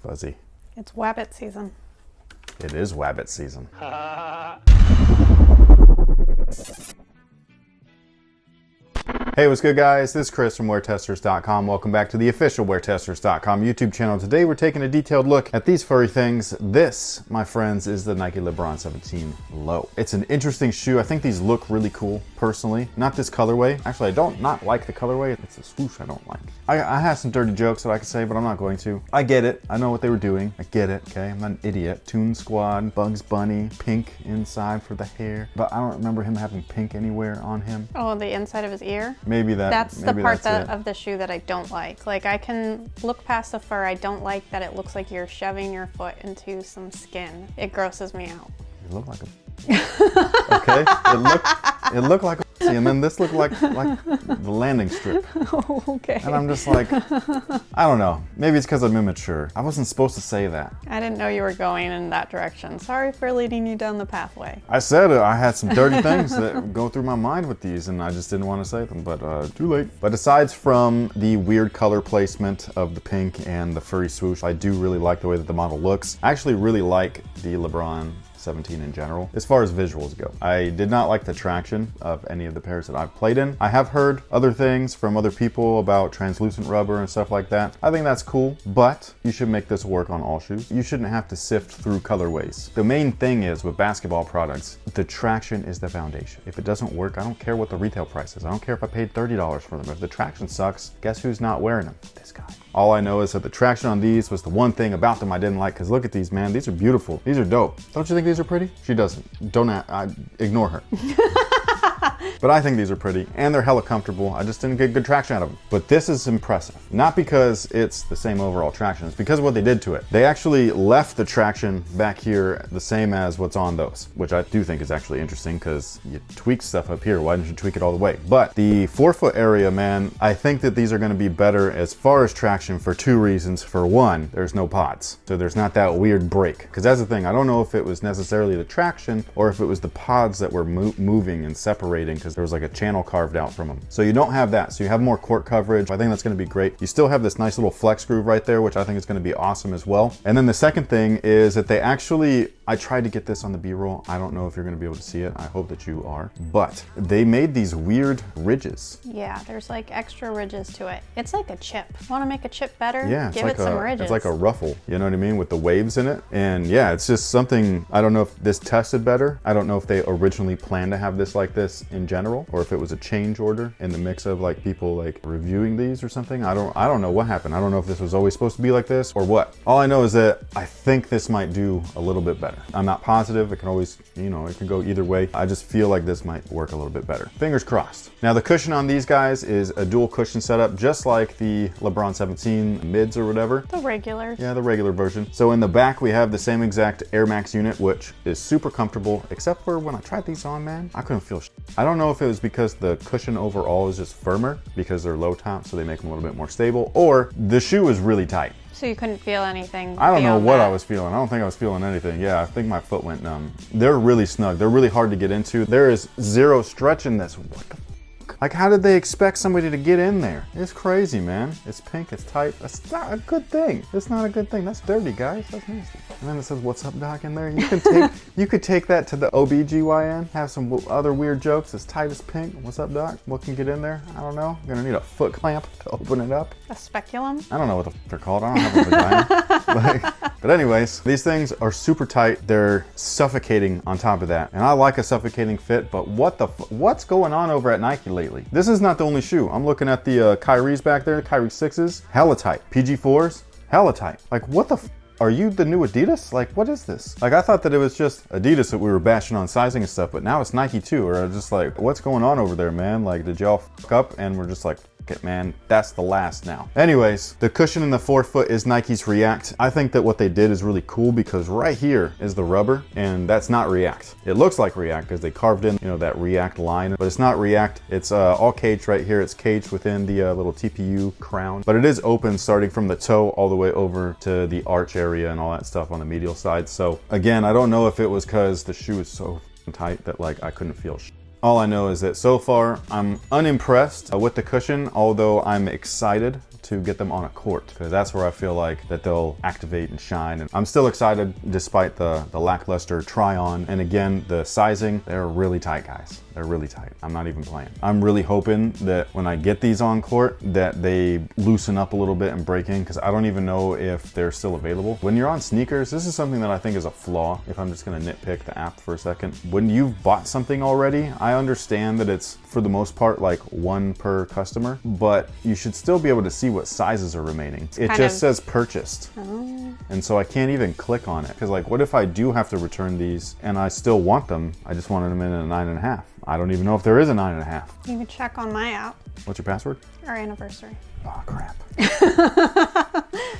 Fuzzy. It's Wabbit season. It is Wabbit season. Hey, what's good, guys? This is Chris from WearTesters.com. Welcome back to the official WearTesters.com YouTube channel. Today we're taking a detailed look at these furry things. This, my friends, is the Nike LeBron 17 Low. It's an interesting shoe. I think these look really cool, personally. Not this colorway. Actually, I don't not like the colorway. It's the swoosh I don't like. I have some dirty jokes that I could say, but I'm not going to. I get it. I know what they were doing. I get it, okay? I'm not an idiot. TuneSquad, Bugs Bunny, pink inside for the hair. But I don't remember him having pink anywhere on him. Oh, the inside of his ear? Maybe that's the part of the shoe that I don't like. Like, I can look past the fur. I don't like that it looks like you're shoving your foot into some skin. It grosses me out. You look like a okay, it looked like a and then this looked like the landing strip. Oh, okay. And I'm just like, I don't know. Maybe it's because I'm immature. I wasn't supposed to say that. I didn't know you were going in that direction. Sorry for leading you down the pathway. I said it. I had some dirty things that go through my mind with these, and I just didn't want to say them, but too late. But aside from the weird color placement of the pink and the furry swoosh, I do really like the way that the model looks. I actually really like the LeBron 17 in general, as far as visuals go. I did not like the traction of any of the pairs that I've played in. I have heard other things from other people about translucent rubber and stuff like that. I think that's cool, but you should make this work on all shoes. You shouldn't have to sift through colorways. The main thing is with basketball products, the traction is the foundation. If it doesn't work, I don't care what the retail price is. I don't care if I paid $30 for them. If the traction sucks, guess who's not wearing them? This guy. All I know is that the traction on these was the one thing about them I didn't like, because look at these, man. These are beautiful. These are dope. Don't you think these are pretty? She doesn't. Don't ignore her. But I think these are pretty, and they're hella comfortable. I just didn't get good traction out of them. But this is impressive. Not because it's the same overall traction, it's because of what they did to it. They actually left the traction back here the same as what's on those, which I do think is actually interesting because you tweak stuff up here. Why didn't you tweak it all the way? But the forefoot area, man, I think that these are gonna be better as far as traction for two reasons. For one, there's no pods. So there's not that weird break. Because that's the thing, I don't know if it was necessarily the traction or if it was the pods that were moving and separating, because there was like a channel carved out from them. So you don't have that. So you have more court coverage. I think that's going to be great. You still have this nice little flex groove right there, which I think is going to be awesome as well. And then the second thing is that they actually, I tried to get this on the B-roll. I don't know if you're going to be able to see it. I hope that you are. But they made these weird ridges. Yeah, there's like extra ridges to it. It's like a chip. Want to make a chip better? Yeah, give it some ridges. It's like a ruffle, you know what I mean, with the waves in it. And yeah, it's just something, I don't know if this tested better. I don't know if they originally planned to have this like this in general, or if it was a change order in the mix of like people like reviewing these or something. I don't know what happened. I don't know if this was always supposed to be like this or what. All I know is that I think this might do a little bit better. I'm not positive. It can always, you know, it can go either way. I just feel like this might work a little bit better. Fingers crossed. Now the cushion on these guys is a dual cushion setup, just like the LeBron 17 mids or whatever. The regulars. Yeah, the regular version. So in the back we have the same exact Air Max unit, which is super comfortable, except for when I tried these on, man, I couldn't feel shit. I don't know if it was because the cushion overall is just firmer because they're low top, so they make them a little bit more stable, or the shoe is really tight. So you couldn't feel anything? I don't know what I was feeling. I don't think I was feeling anything. Yeah, I think my foot went numb. They're really snug. They're really hard to get into. There is zero stretch in this. What the fuck? Like, how did they expect somebody to get in there? It's crazy, man. It's pink, it's tight. That's not a good thing. It's not a good thing. That's dirty, guys. That's nasty. And then it says, "What's up, doc?" in there. You could take that to the OBGYN, have some other weird jokes. As tight as pink. "What's up, doc? What can get in there? I don't know. I'm gonna need a foot clamp to open it up." A speculum? I don't know what the f they're called. I don't have a vagina. But anyways, these things are super tight. They're suffocating on top of that. And I like a suffocating fit, but what's going on over at Nike lately? This is not the only shoe. I'm looking at the Kyrie's back there, Kyrie 6s, hella tight. PG4s, hella tight. Like, what the f? Are you the new Adidas? Like, what is this? Like, I thought that it was just Adidas that we were bashing on sizing and stuff, but now it's Nike too. Or just like, what's going on over there, man? Like, did y'all fuck up? And we're just like, it, man, that's the last now. Anyways, the cushion in the forefoot is Nike's React. I think that what they did is really cool because right here is the rubber, and that's not React. It looks like React because they carved in, you know, that React line, but it's not React. It's all caged right here. It's caged within the little TPU crown, but it is open starting from the toe all the way over to the arch area and all that stuff on the medial side. So again, I don't know if it was because the shoe is so tight that like I couldn't feel All I know is that so far I'm unimpressed with the cushion, although I'm excited to get them on a court, because that's where I feel like that they'll activate and shine. And I'm still excited despite the lackluster try on. And again, the sizing, they're really tight, guys. They're really tight. I'm not even playing. I'm really hoping that when I get these on court that they loosen up a little bit and break in, because I don't even know if they're still available. When you're on sneakers, this is something that I think is a flaw, if I'm just gonna nitpick the app for a second. When you've bought something already, I understand that it's for the most part like one per customer, but you should still be able to see what sizes are remaining. It just says purchased. Oh. And so I can't even click on it, because like, what if I do have to return these and I still want them? I just wanted them in a 9.5. I don't even know if there is a 9.5. You can check on my app. What's your password? Our anniversary. Oh, crap.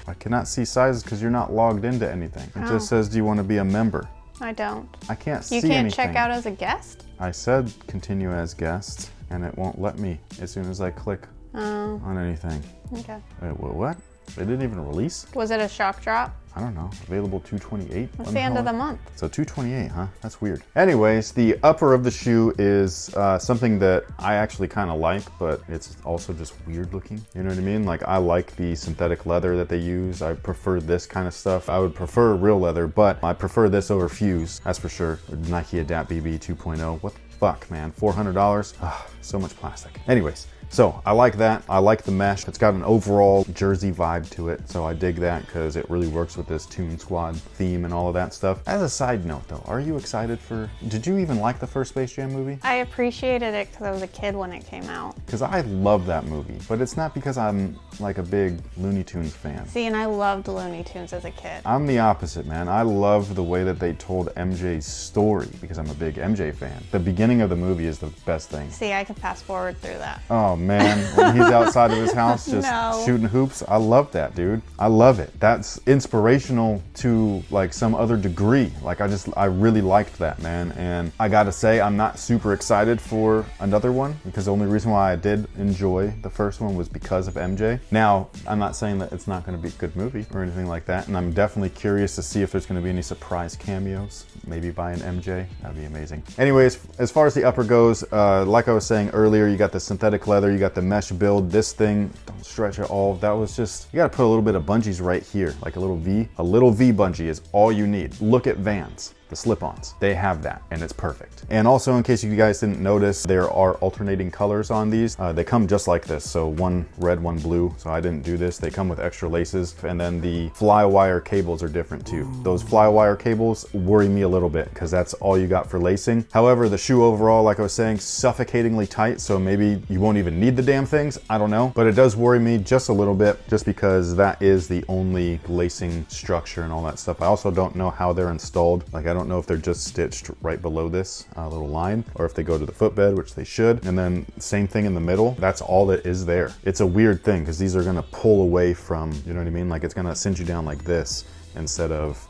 I cannot see sizes because you're not logged into anything. It just says, do you want to be a member? I don't. I can't see You anything. can't check out as a guest? I said continue as guest, and it won't let me as soon as I click on anything. Okay. Wait, what? They didn't even release? Was it a shock drop? I don't know. Available 228? It's the end of the month. So 228, huh? That's weird. Anyways, the upper of the shoe is something that I actually kind of like, but it's also just weird looking. You know what I mean? Like, I like the synthetic leather that they use. I prefer this kind of stuff. I would prefer real leather, but I prefer this over Fuse, that's for sure. Nike Adapt BB 2.0. What the fuck, man? $400? Ugh, so much plastic. Anyways. So I like that. I like the mesh. It's got an overall jersey vibe to it. So I dig that because it really works with this TuneSquad theme and all of that stuff. As a side note though, are you excited for, did you even like the first Space Jam movie? I appreciated it because I was a kid when it came out. Because I love that movie, but it's not because I'm like a big Looney Tunes fan. See, and I loved Looney Tunes as a kid. I'm the opposite, man. I love the way that they told MJ's story because I'm a big MJ fan. The beginning of the movie is the best thing. See, I can fast forward through that. Oh man, when he's outside of his house just shooting hoops, I love that, dude. I love it. That's inspirational to like some other degree. Like I really liked that, man. And I gotta say, I'm not super excited for another one because the only reason why I did enjoy the first one was because of MJ. Now, I'm not saying that it's not gonna be a good movie or anything like that. And I'm definitely curious to see if there's gonna be any surprise cameos, maybe by an MJ. That'd be amazing. Anyways, as far as the upper goes, like I was saying earlier, you got the synthetic leather, you got the mesh build. This thing, don't stretch at all. That was just, you gotta put a little bit of bungees right here, like a little V. A little V bungee is all you need. Look at Vans. The slip-ons, they have that and it's perfect. And also, in case you guys didn't notice, there are alternating colors on these. They come just like this, so one red, one blue. So I didn't do this. They come with extra laces, and then the fly wire cables are different too. Those fly wire cables worry me a little bit because that's all you got for lacing. However, the shoe overall, like I was saying, suffocatingly tight, so maybe you won't even need the damn things. I don't know, but it does worry me just a little bit just because that is the only lacing structure and all that stuff. I also don't know how they're installed. Like, I don't know if they're just stitched right below this little line, or if they go to the footbed, which they should. And then same thing in the middle. That's all that is there. It's a weird thing because these are gonna pull away from, you know what I mean? Like, it's gonna send you down like this instead of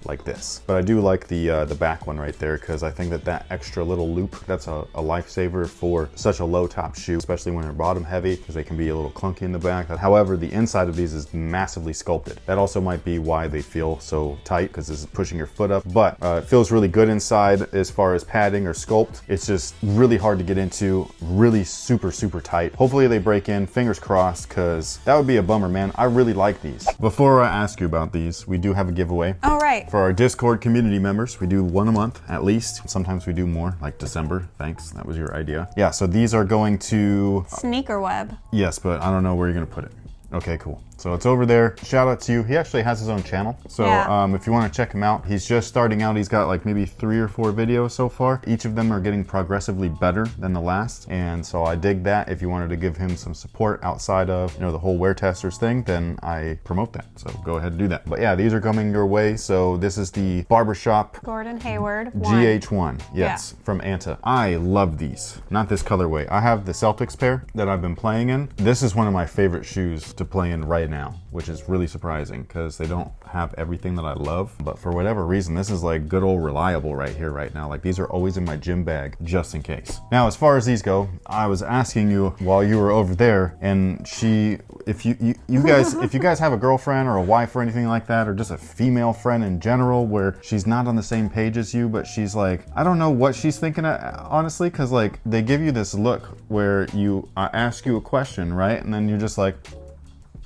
like this. But I do like the back one right there because I think that extra little loop, that's a lifesaver for such a low top shoe, especially when they're bottom heavy, because they can be a little clunky in the back. However, the inside of these is massively sculpted. That also might be why they feel so tight, because this is pushing your foot up, but it feels really good inside as far as padding or sculpt. It's just really hard to get into, really super, super tight. Hopefully they break in, fingers crossed, because that would be a bummer, man. I really like these. Before I ask you about these, we do have a giveaway. All right. For our Discord community members, we do one a month at least. Sometimes we do more, like December. Thanks, that was your idea. Yeah, so these are going to... Sneaker Web. Yes, but I don't know where you're gonna put it. Okay, cool. So it's over there. Shout out to you. He actually has his own channel. So if you want to check him out, he's just starting out. He's got like maybe 3 or 4 videos so far. Each of them are getting progressively better than the last. And so I dig that. If you wanted to give him some support outside of, you know, the whole WearTesters thing, then I promote that. So go ahead and do that. But yeah, these are coming your way. So this is the Barbershop Gordon Hayward GH1. Yes, from Anta. I love these. Not this colorway. I have the Celtics pair that I've been playing in. This is one of my favorite shoes to play in right now, which is really surprising because they don't have everything that I love, but for whatever reason, this is like good old reliable right here, right now. Like, these are always in my gym bag just in case. Now, as far as these go, I was asking you while you were over there, and she if you guys have a girlfriend or a wife or anything like that, or just a female friend in general where she's not on the same page as you, but she's like, I don't know what she's thinking honestly, because like they give you this look where you ask you a question, right, and then you're just like,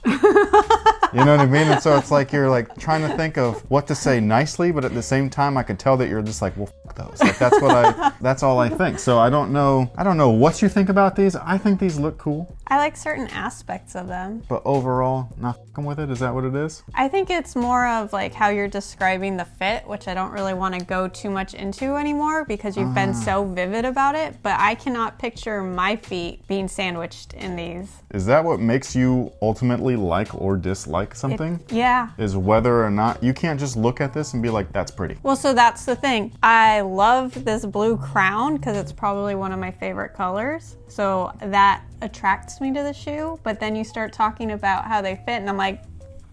you know what I mean? And so it's like you're like trying to think of what to say nicely, but at the same time I could tell that you're just like, well, fuck those. Like that's all I think. So I don't know what you think about these. I think these look cool. I like certain aspects of them. But overall, not fucking with it? Is that what it is? I think it's more of like how you're describing the fit, which I don't really want to go too much into anymore because you've been so vivid about it, but I cannot picture my feet being sandwiched in these. Is that what makes you ultimately like or dislike something? Yeah. Is whether or not, you can't just look at this and be like, that's pretty. Well, so that's the thing. I love this blue crown because it's probably one of my favorite colors. So that attracts me to the shoe, but then you start talking about how they fit and I'm like,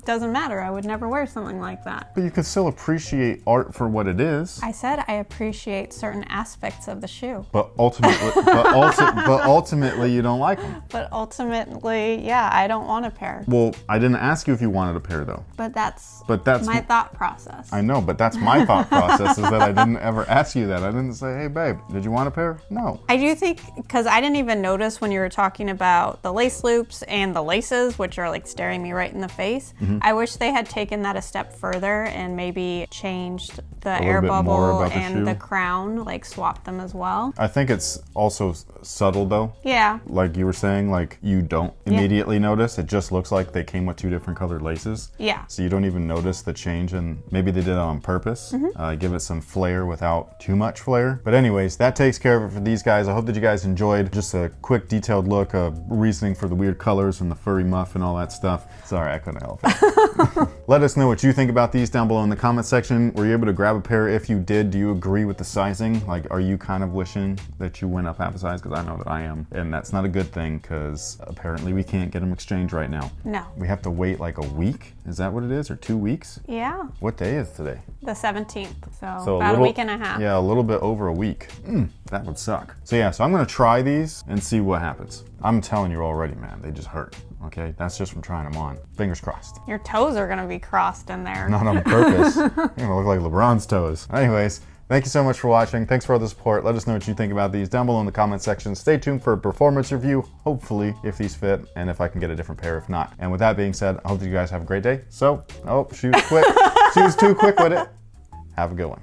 doesn't matter, I would never wear something like that. But you can still appreciate art for what it is. I said I appreciate certain aspects of the shoe. But ultimately you don't like them. But ultimately, yeah, I don't want a pair. Well, I didn't ask you if you wanted a pair though. But that's my thought process. I know, but that's my thought process is that I didn't ever ask you that. I didn't say, hey babe, did you want a pair? No. I do think, because I didn't even notice when you were talking about the lace loops and the laces, which are like staring me right in the face. I wish they had taken that a step further and maybe changed the air bubble and the crown, like swapped them as well. I think it's also subtle though. Yeah. Like you were saying, like you don't immediately notice. It just looks like they came with two different colored laces. Yeah. So you don't even notice the change, and maybe they did it on purpose. Give it some flair without too much flair. But anyways, that takes care of it for these guys. I hope that you guys enjoyed just a quick detailed look of reasoning for the weird colors and the furry muff and all that stuff. Sorry, I couldn't help it. Let us know what you think about these down below in the comment section. Were you able to grab a pair? If you did, do you agree with the sizing? Like, are you kind of wishing that you went up half a size? Because I know that I am. And that's not a good thing because apparently we can't get them exchanged right now. No. We have to wait like a week? Is that what it is? Or 2 weeks? Yeah. What day is today? The 17th. So about a week and a half. Yeah, a little bit over a week. That would suck. So yeah, so I'm gonna try these and see what happens. I'm telling you already, man, they just hurt. Okay, that's just from trying them on. Fingers crossed. Your toes are gonna be crossed in there. Not on purpose. You're gonna look like LeBron's toes. Anyways, thank you so much for watching. Thanks for all the support. Let us know what you think about these down below in the comment section. Stay tuned for a performance review, hopefully, if these fit, and if I can get a different pair if not. And with that being said, I hope that you guys have a great day. So, she was quick. She was too quick with it. Have a good one.